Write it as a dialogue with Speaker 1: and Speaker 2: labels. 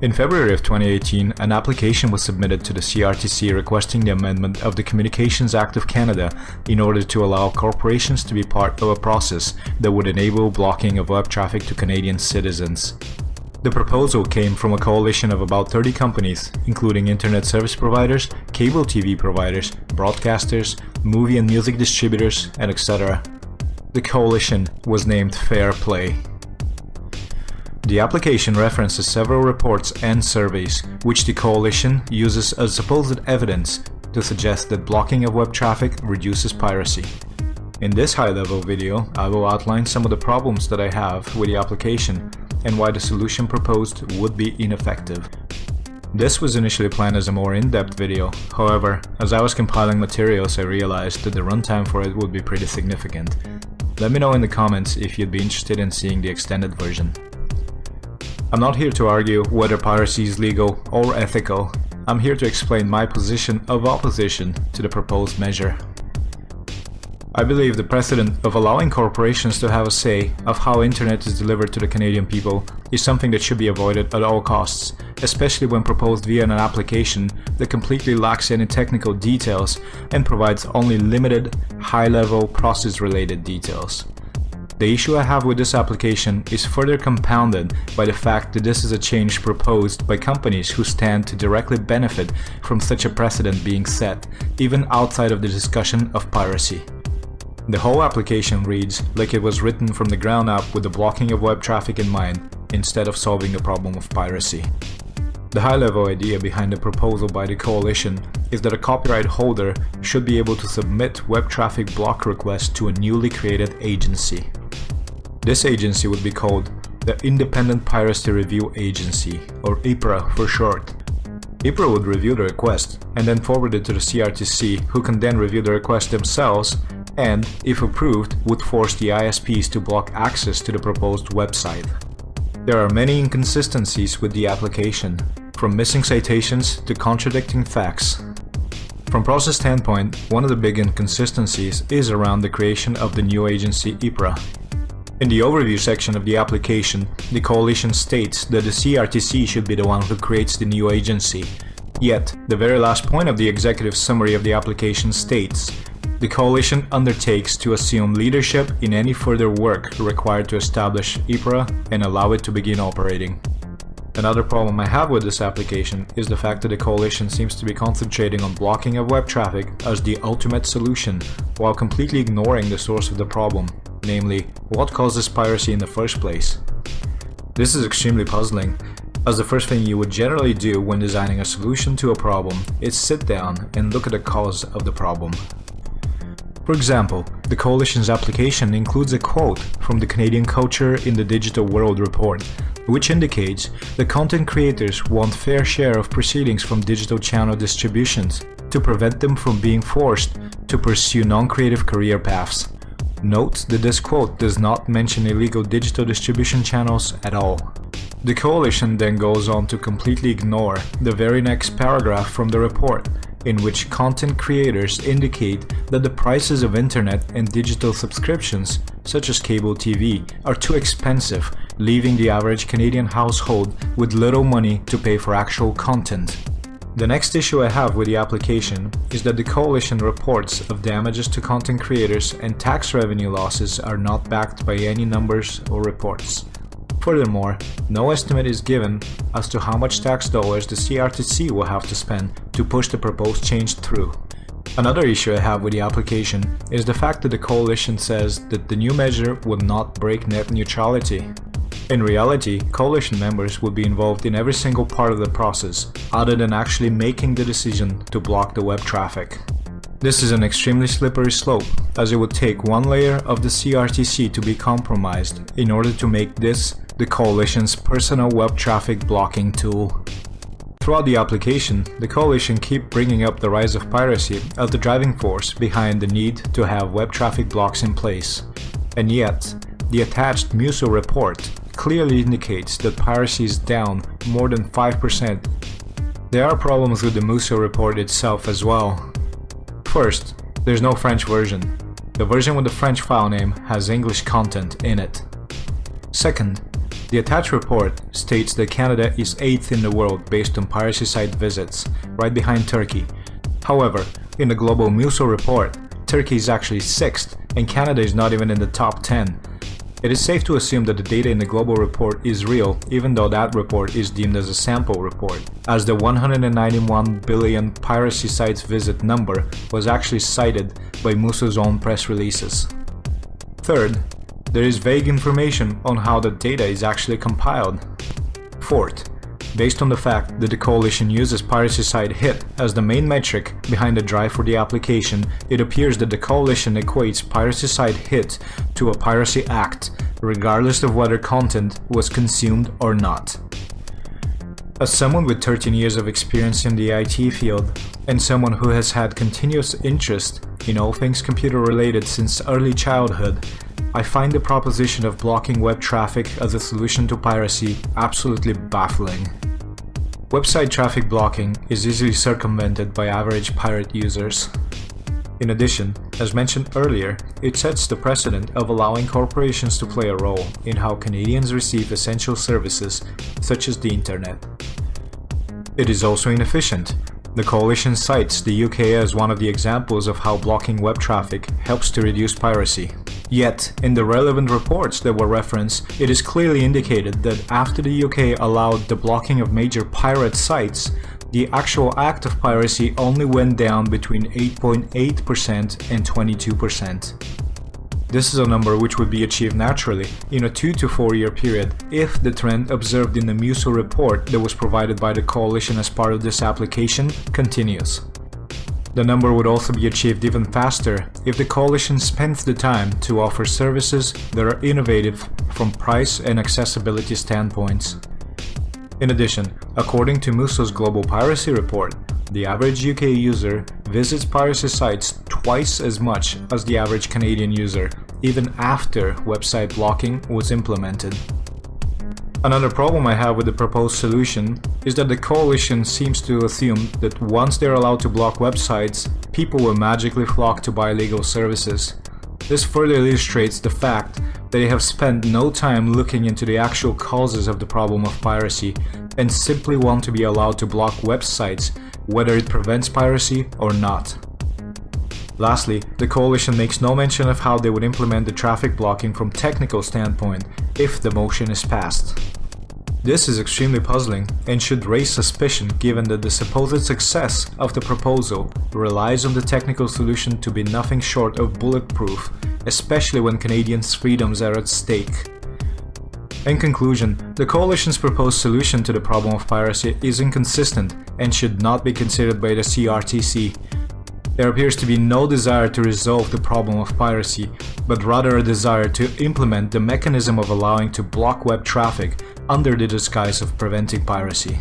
Speaker 1: In February of 2018, an application was submitted to the CRTC requesting the amendment of the Communications Act of Canada in order to allow corporations to be part of a process that would enable blocking of web traffic to Canadian citizens. The proposal came from a coalition of about 30 companies, including internet service providers, cable TV providers, broadcasters, movie and music distributors, and etc. The coalition was named FairPlay. The application references several reports and surveys, which the coalition uses as supposed evidence to suggest that blocking of web traffic reduces piracy. In this high-level video, I will outline some of the problems that I have with the application and why the solution proposed would be ineffective. This was initially planned as a more in-depth video, however, as I was compiling materials I realized that the runtime for it would be pretty significant. Let me know in the comments if you'd be interested in seeing the extended version. I'm not here to argue whether piracy is legal or ethical. I'm here to explain my position of opposition to the proposed measure. I believe the precedent of allowing corporations to have a say of how internet is delivered to the Canadian people is something that should be avoided at all costs, especially when proposed via an application that completely lacks any technical details and provides only limited, high-level process-related details. The issue I have with this application is further compounded by the fact that this is a change proposed by companies who stand to directly benefit from such a precedent being set, even outside of the discussion of piracy. The whole application reads like it was written from the ground up with the blocking of web traffic in mind, instead of solving the problem of piracy. The high-level idea behind the proposal by the coalition is that a copyright holder should be able to submit web traffic block requests to a newly created agency. This agency would be called the Independent Piracy Review Agency, or IPRA for short. IPRA would review the request and then forward it to the CRTC, who can then review the request themselves and, if approved, would force the ISPs to block access to the proposed website. There are many inconsistencies with the application, from missing citations to contradicting facts. From process standpoint, one of the big inconsistencies is around the creation of the new agency IPRA. In the overview section of the application, the coalition states that the CRTC should be the one who creates the new agency. Yet, the very last point of the executive summary of the application states, the coalition undertakes to assume leadership in any further work required to establish IPRA and allow it to begin operating. Another problem I have with this application is the fact that the coalition seems to be concentrating on blocking of web traffic as the ultimate solution, while completely ignoring the source of the problem, namely, what causes piracy in the first place. This is extremely puzzling, as the first thing you would generally do when designing a solution to a problem is sit down and look at the cause of the problem. For example, the coalition's application includes a quote from the Canadian Culture in the Digital World report, which indicates that content creators want fair share of proceedings from digital channel distributions to prevent them from being forced to pursue non-creative career paths. Note that this quote does not mention illegal digital distribution channels at all. The coalition then goes on to completely ignore the very next paragraph from the report, in which content creators indicate that the prices of internet and digital subscriptions, such as cable TV, are too expensive, leaving the average Canadian household with little money to pay for actual content. The next issue I have with the application is that the coalition reports of damages to content creators and tax revenue losses are not backed by any numbers or reports. Furthermore, no estimate is given as to how much tax dollars the CRTC will have to spend to push the proposed change through. Another issue I have with the application is the fact that the coalition says that the new measure will not break net neutrality. In reality, coalition members will be involved in every single part of the process, other than actually making the decision to block the web traffic. This is an extremely slippery slope, as it would take one layer of the CRTC to be compromised in order to make this the coalition's personal web traffic blocking tool. Throughout the application, the coalition keep bringing up the rise of piracy as the driving force behind the need to have web traffic blocks in place. And yet, the attached MUSO report clearly indicates that piracy is down more than 5%. There are problems with the MUSO report itself as well. First, there's no French version. The version with the French file name has English content in it. Second, The attached report states that Canada is 8th in the world based on piracy site visits, right behind Turkey. However, in the Global Muso report, Turkey is actually 6th and Canada is not even in the top 10. It is safe to assume that the data in the global report is real, even though that report is deemed as a sample report, as the 191 billion piracy sites visit number was actually cited by Muso's own press releases. Third, there is vague information on how the data is actually compiled. Fourth, based on the fact that the coalition uses piracy site hit as the main metric behind the drive for the application, it appears that the coalition equates piracy site hit to a piracy act, regardless of whether content was consumed or not. As someone with 13 years of experience in the IT field, and someone who has had continuous interest in all things computer related since early childhood, I find the proposition of blocking web traffic as a solution to piracy absolutely baffling. Website traffic blocking is easily circumvented by average pirate users. In addition, as mentioned earlier, it sets the precedent of allowing corporations to play a role in how Canadians receive essential services such as the internet. It is also inefficient. The coalition cites the UK as one of the examples of how blocking web traffic helps to reduce piracy. Yet, in the relevant reports that were referenced, it is clearly indicated that after the UK allowed the blocking of major pirate sites, the actual act of piracy only went down between 8.8% and 22%. This is a number which would be achieved naturally in a 2 to 4 year period if the trend observed in the Muso report that was provided by the coalition as part of this application continues. The number would also be achieved even faster if the coalition spends the time to offer services that are innovative from price and accessibility standpoints. In addition, according to Muso's Global Piracy Report, the average UK user visits piracy sites twice as much as the average Canadian user, even after website blocking was implemented. Another problem I have with the proposed solution is that the coalition seems to assume that once they're allowed to block websites, people will magically flock to buy legal services. This further illustrates the fact that they have spent no time looking into the actual causes of the problem of piracy and simply want to be allowed to block websites whether it prevents piracy or not. Lastly, the coalition makes no mention of how they would implement the traffic blocking from technical standpoint if the motion is passed. This is extremely puzzling and should raise suspicion given that the supposed success of the proposal relies on the technical solution to be nothing short of bulletproof, especially when Canadians' freedoms are at stake. In conclusion, the coalition's proposed solution to the problem of piracy is inconsistent and should not be considered by the CRTC. There appears to be no desire to resolve the problem of piracy, but rather a desire to implement the mechanism of allowing to block web traffic under the disguise of preventing piracy.